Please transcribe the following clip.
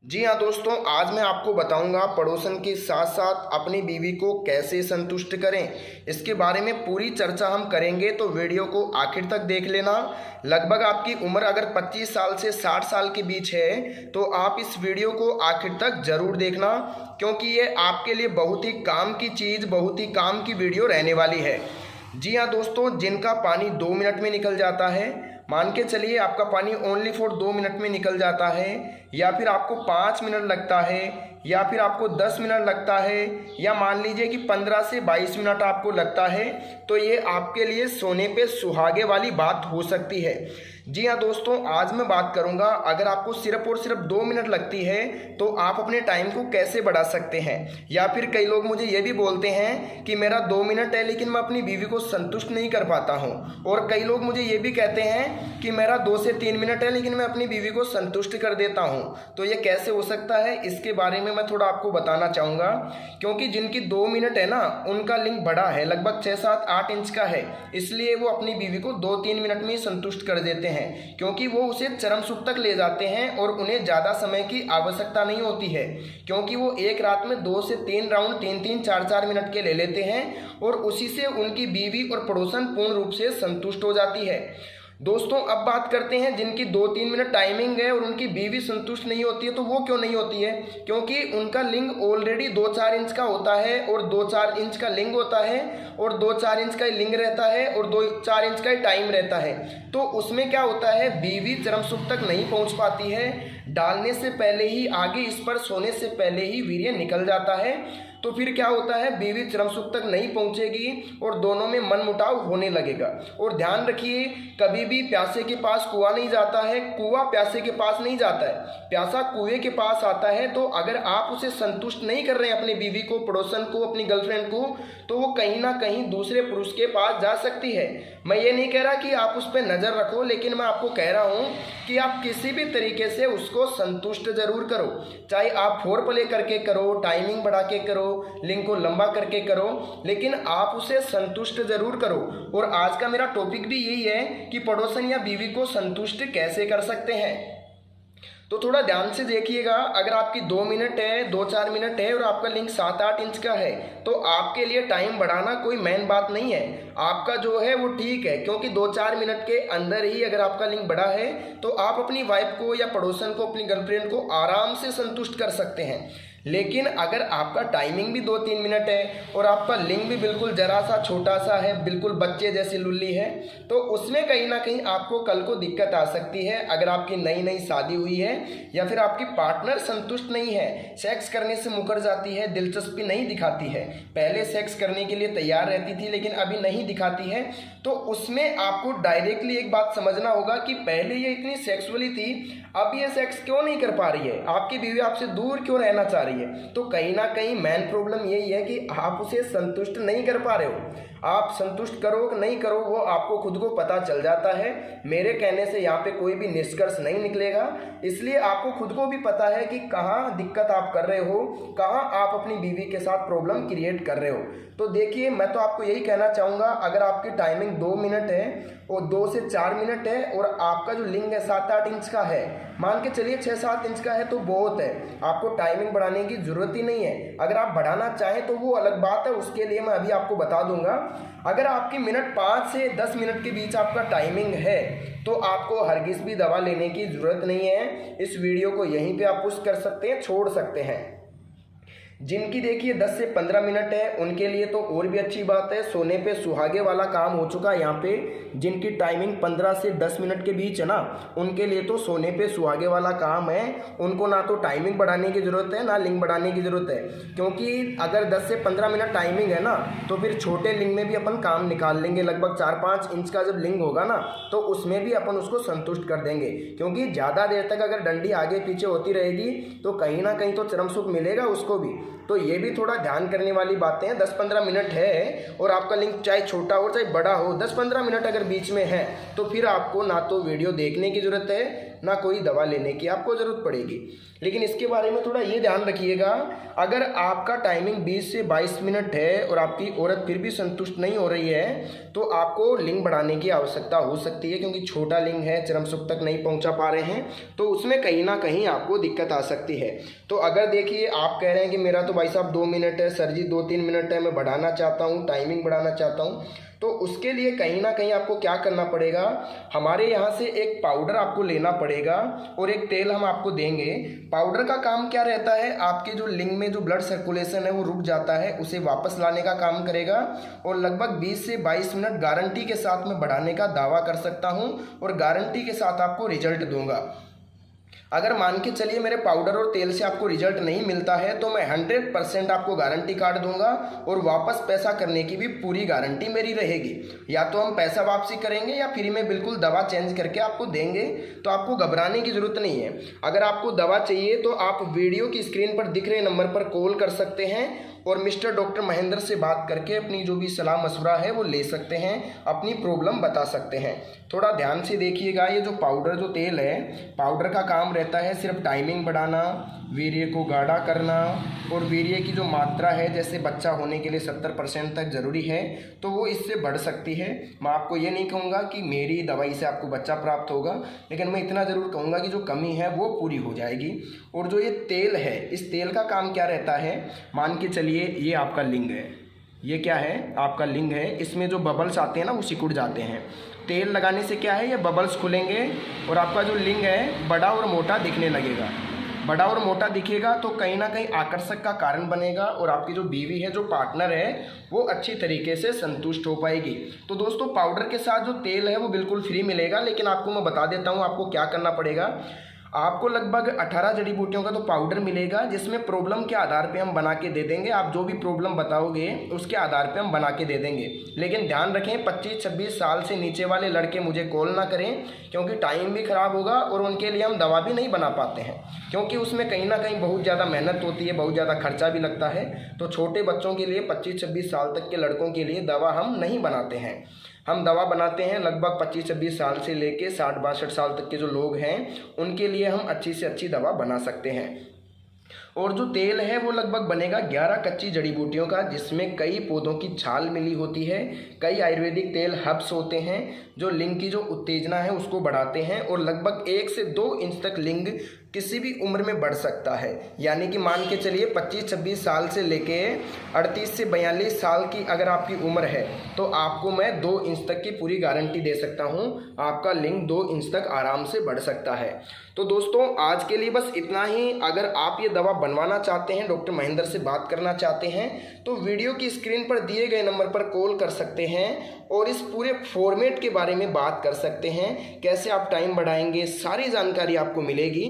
जी हाँ दोस्तों, आज मैं आपको बताऊंगा पड़ोसन के साथ साथ अपनी बीवी को कैसे संतुष्ट करें। इसके बारे में पूरी चर्चा हम करेंगे, तो वीडियो को आखिर तक देख लेना। लगभग आपकी उम्र अगर 25 साल से 60 साल के बीच है तो आप इस वीडियो को आखिर तक ज़रूर देखना, क्योंकि ये आपके लिए बहुत ही काम की चीज़, बहुत ही काम की वीडियो रहने वाली है। जी हाँ दोस्तों, जिनका पानी 2 मिनट में निकल जाता है, मान के चलिए आपका पानी ओनली फॉर 2 मिनट में निकल जाता है, या फिर आपको 5 मिनट लगता है, या फिर आपको 10 मिनट लगता है, या मान लीजिए कि 15 से 22 मिनट आपको लगता है, तो ये आपके लिए सोने पे सुहागे वाली बात हो सकती है। जी हाँ दोस्तों, आज मैं बात करूंगा अगर आपको सिर्फ और सिर्फ 2 मिनट लगती है तो आप अपने टाइम को कैसे बढ़ा सकते हैं। या फिर कई लोग मुझे ये भी बोलते हैं कि मेरा 2 मिनट है लेकिन मैं अपनी बीवी को संतुष्ट नहीं कर पाता हूँ। और कई लोग मुझे ये भी कहते हैं कि मेरा 2 से 3 मिनट है लेकिन मैं अपनी बीवी को संतुष्ट कर देता हूँ। तो ये कैसे हो सकता है, इसके बारे में मैं थोड़ा आपको बताना चाहूँगा। क्योंकि जिनकी 2 मिनट है ना, उनका लिंग बड़ा है, लगभग 6, 7, 8 इंच का है, इसलिए वो अपनी बीवी को 2-3 मिनट में ही संतुष्ट कर देते हैं, क्योंकि वो उसे चरम सुख तक ले जाते हैं और उन्हें ज़्यादा समय की आवश्यकता नहीं होती है, क्योंकि वो एक रात में 2 से 3 राउंड 3-3, 4-4 मिनट के ले लेते हैं और उसी से उनकी बीवी और पड़ोसन पूर्ण रूप से संतुष्ट हो जाती है। दोस्तों, अब बात करते हैं जिनकी 2-3 मिनट टाइमिंग है और उनकी बीवी संतुष्ट नहीं होती है। तो वो क्यों नहीं होती है? क्योंकि उनका लिंग ऑलरेडी 2-4 इंच का होता है और 2-4 इंच का लिंग होता है और 2-4 इंच का ही लिंग रहता है और 2-4 इंच का ही टाइम रहता है। तो उसमें क्या होता है, बीवी चरम सुख तक नहीं पहुंच पाती है, डालने से पहले ही, आगे इस पर सोने से पहले ही वीर्य निकल जाता है। तो फिर क्या होता है, बीवी चरम सुख तक नहीं पहुंचेगी और दोनों में मनमुटाव होने लगेगा। और ध्यान रखिए, कभी भी प्यासे के पास कुआं नहीं जाता है, कुआं प्यासे के पास नहीं जाता है, प्यासा कुएं के पास आता है। तो अगर आप उसे संतुष्ट नहीं कर रहे हैं, अपनी बीवी को, पड़ोसन को, अपनी गर्लफ्रेंड को, तो वो कहीं ना कहीं दूसरे पुरुष के पास जा सकती है। मैं ये नहीं कह रहा कि आप उस पर नज़र रखो, लेकिन मैं आपको कह रहा हूँ कि आप किसी भी तरीके से उसको संतुष्ट जरूर करो। चाहे आप फोर प्ले करके करो, टाइमिंग बढ़ा के करो, लिंक को लंबा करके करो, लेकिन आप उसे संतुष्ट जरूर करो। और आज का मेरा टॉपिक भी यही है कि पड़ोसन या बीवी को संतुष्ट कैसे कर सकते हैं। तो थोड़ा ध्यान से देखिएगा, अगर आपकी 2 मिनट है, 2-4 मिनट है और आपका लिंक 7-8 इंच का है, तो आपके लिए टाइम बढ़ाना कोई मेन बात नहीं है। आपका जो है वो ठीक है, क्योंकि 2-4 मिनट के अंदर ही अगर आपका लिंक बढ़ा है तो आप अपनी वाइफ को या पड़ोसन को, अपनी गर्लफ्रेंड को आराम से संतुष्ट कर सकते हैं। लेकिन अगर आपका टाइमिंग भी 2-3 मिनट है और आपका लिंग भी बिल्कुल जरा सा छोटा सा है, बिल्कुल बच्चे जैसी लुल्ली है, तो उसमें कहीं ना कहीं आपको कल को दिक्कत आ सकती है। अगर आपकी नई नई शादी हुई है या फिर आपकी पार्टनर संतुष्ट नहीं है, सेक्स करने से मुकर जाती है, दिलचस्पी नहीं दिखाती है, पहले सेक्स करने के लिए तैयार रहती थी लेकिन अभी नहीं दिखाती है, तो उसमें आपको डायरेक्टली एक बात समझना होगा कि पहले ये इतनी सेक्सुअली थी, अब ये सेक्स क्यों नहीं कर पा रही है, आपकी बीवी आपसे दूर क्यों रहना चाह रही है। तो कहीं ना कहीं मेन प्रॉब्लम यही है कि आप उसे संतुष्ट नहीं कर पा रहे हो। आप संतुष्ट करो कि नहीं करो, वो आपको खुद को पता चल जाता है। मेरे कहने से यहाँ पे कोई भी निष्कर्ष नहीं निकलेगा, इसलिए आपको खुद को भी पता है कि कहाँ दिक्कत आप कर रहे हो, कहाँ आप अपनी बीवी के साथ प्रॉब्लम क्रिएट कर रहे हो। तो देखिए, मैं तो आपको यही कहना चाहूँगा, अगर आपकी टाइमिंग 2 मिनट है और 2 से 4 मिनट है और आपका जो लिंग है 7-8 इंच का है, मान के चलिए 6-7 इंच का है, तो बहुत है, आपको टाइमिंग बढ़ाने की ज़रूरत ही नहीं है। अगर आप बढ़ाना चाहें तो वो अलग बात है, उसके लिए मैं अभी आपको बता दूंगा। अगर आपकी मिनट 5 से 10 मिनट के बीच आपका टाइमिंग है तो आपको हरगिज़ भी दवा लेने की ज़रूरत नहीं है। इस वीडियो को यहीं पे आप पुश कर सकते हैं, छोड़ सकते हैं। जिनकी देखिए 10 से 15 मिनट है, उनके लिए तो और भी अच्छी बात है, सोने पे सुहागे वाला काम हो चुका है यहाँ पे। जिनकी टाइमिंग 15 से 10 मिनट के बीच है ना, उनके लिए तो सोने पे सुहागे वाला काम है। उनको ना तो टाइमिंग बढ़ाने की ज़रूरत है, ना लिंग बढ़ाने की ज़रूरत है, क्योंकि अगर 10 से 15 मिनट टाइमिंग है ना, तो फिर छोटे लिंग में भी अपन काम निकाल लेंगे। लगभग 4-5 इंच का जब लिंग होगा ना, तो उसमें भी अपन उसको संतुष्ट कर देंगे। क्योंकि ज़्यादा देर तक अगर डंडी आगे पीछे होती रहेगी तो कहीं ना कहीं तो चरम सुख मिलेगा उसको भी। तो ये भी थोड़ा ध्यान करने वाली बातें हैं। 10-15 मिनट है और आपका लिंक चाहे छोटा हो चाहे बड़ा हो, 10-15 मिनट अगर बीच में है तो फिर आपको ना तो वीडियो देखने की ज़रूरत है, ना कोई दवा लेने की आपको ज़रूरत पड़ेगी। लेकिन इसके बारे में थोड़ा ये ध्यान रखिएगा, अगर आपका टाइमिंग 20 से 22 मिनट है और आपकी औरत फिर भी संतुष्ट नहीं हो रही है तो आपको लिंग बढ़ाने की आवश्यकता हो सकती है, क्योंकि छोटा लिंग है, चरम सुख तक नहीं पहुंचा पा रहे हैं तो उसमें कहीं ना कहीं आपको दिक्कत आ सकती है। तो अगर देखिए आप कह रहे हैं कि मेरा तो भाई साहब 2 मिनट है, सर जी 2-3 मिनट है, मैं बढ़ाना चाहता हूँ, टाइमिंग बढ़ाना चाहता हूँ, तो उसके लिए कहीं ना कहीं आपको क्या करना पड़ेगा, हमारे यहाँ से एक पाउडर आपको लेना पड़ेगा और एक तेल हम आपको देंगे। पाउडर का काम क्या रहता है, आपके जो लिंग में जो ब्लड सर्कुलेशन है वो रुक जाता है, उसे वापस लाने का काम करेगा और लगभग 20 से 22 मिनट गारंटी के साथ मैं बढ़ाने का दावा कर सकता हूँ और गारंटी के साथ आपको रिजल्ट दूंगा। अगर मान के चलिए मेरे पाउडर और तेल से आपको रिजल्ट नहीं मिलता है तो मैं 100% आपको गारंटी कार्ड दूंगा और वापस पैसा करने की भी पूरी गारंटी मेरी रहेगी। या तो हम पैसा वापसी करेंगे या फ्री में बिल्कुल दवा चेंज करके आपको देंगे, तो आपको घबराने की ज़रूरत नहीं है। अगर आपको दवा चाहिए तो आप वीडियो की स्क्रीन पर दिख रहे नंबर पर कॉल कर सकते हैं और मिस्टर डॉक्टर महेंद्र से बात करके अपनी जो भी सलाह मशवरा है वो ले सकते हैं, अपनी प्रॉब्लम बता सकते हैं। थोड़ा ध्यान से देखिएगा, ये जो पाउडर जो तेल है, पाउडर का काम रहता है सिर्फ टाइमिंग बढ़ाना, वीर्य को गाढ़ा करना और वीर्य की जो मात्रा है जैसे बच्चा होने के लिए 70% तक ज़रूरी है तो वो इससे बढ़ सकती है। मैं आपको ये नहीं कहूँगा कि मेरी दवाई से आपको बच्चा प्राप्त होगा, लेकिन मैं इतना ज़रूर कहूँगा कि जो कमी है वो पूरी हो जाएगी। और जो ये तेल है, इस तेल का काम क्या रहता है, मान के चलिए ये आपका लिंग है, ये क्या है आपका लिंग है, इसमें जो बबल्स आते हैं ना वो सिकुड़ जाते हैं। तेल लगाने से क्या है, ये बबल्स खुलेंगे और आपका जो लिंग है बड़ा और मोटा दिखने लगेगा। बड़ा और मोटा दिखेगा तो कहीं ना कहीं आकर्षक का कारण बनेगा और आपकी जो बीवी है, जो पार्टनर है, वो अच्छी तरीके से संतुष्ट हो पाएगी। तो दोस्तों पाउडर के साथ जो तेल है वो बिल्कुल फ्री मिलेगा, लेकिन आपको मैं बता देता हूँ आपको क्या करना पड़ेगा। आपको लगभग 18 जड़ी बूटियों का तो पाउडर मिलेगा जिसमें प्रॉब्लम के आधार पे हम बना के दे देंगे। आप जो भी प्रॉब्लम बताओगे उसके आधार पे हम बना के दे देंगे, लेकिन ध्यान रखें 25-26 साल से नीचे वाले लड़के मुझे कॉल ना करें, क्योंकि टाइम भी ख़राब होगा और उनके लिए हम दवा भी नहीं बना पाते हैं, क्योंकि उसमें कहीं ना कहीं बहुत ज़्यादा मेहनत होती है, बहुत ज़्यादा खर्चा भी लगता है। तो छोटे बच्चों के लिए 25-26 साल तक के लड़कों के लिए दवा हम नहीं बनाते हैं। हम दवा बनाते हैं लगभग 25-26 साल से लेके 60-62 साल तक के जो लोग हैं उनके लिए हम अच्छी से अच्छी दवा बना सकते हैं। और जो तेल है वो लगभग बनेगा 11 कच्ची जड़ी बूटियों का, जिसमें कई पौधों की छाल मिली होती है, कई आयुर्वेदिक तेल हर्ब्स होते हैं जो लिंग की जो उत्तेजना है उसको बढ़ाते हैं और लगभग 1 से 2 इंच तक लिंग किसी भी उम्र में बढ़ सकता है। यानी कि मान के चलिए 25-26 साल से लेके 38 से 42 साल की अगर आपकी उम्र है तो आपको मैं 2 इंच तक की पूरी गारंटी दे सकता हूं, आपका लिंग 2 इंच तक आराम से बढ़ सकता है। तो दोस्तों आज के लिए बस इतना ही। अगर आप ये दवा बनवाना चाहते हैं, डॉक्टर महेंद्र से बात करना चाहते हैं, तो वीडियो की स्क्रीन पर दिए गए नंबर पर कॉल कर सकते हैं और इस पूरे फॉर्मेट के बारे में बात कर सकते हैं, कैसे आप टाइम बढ़ाएंगे, सारी जानकारी आपको मिलेगी।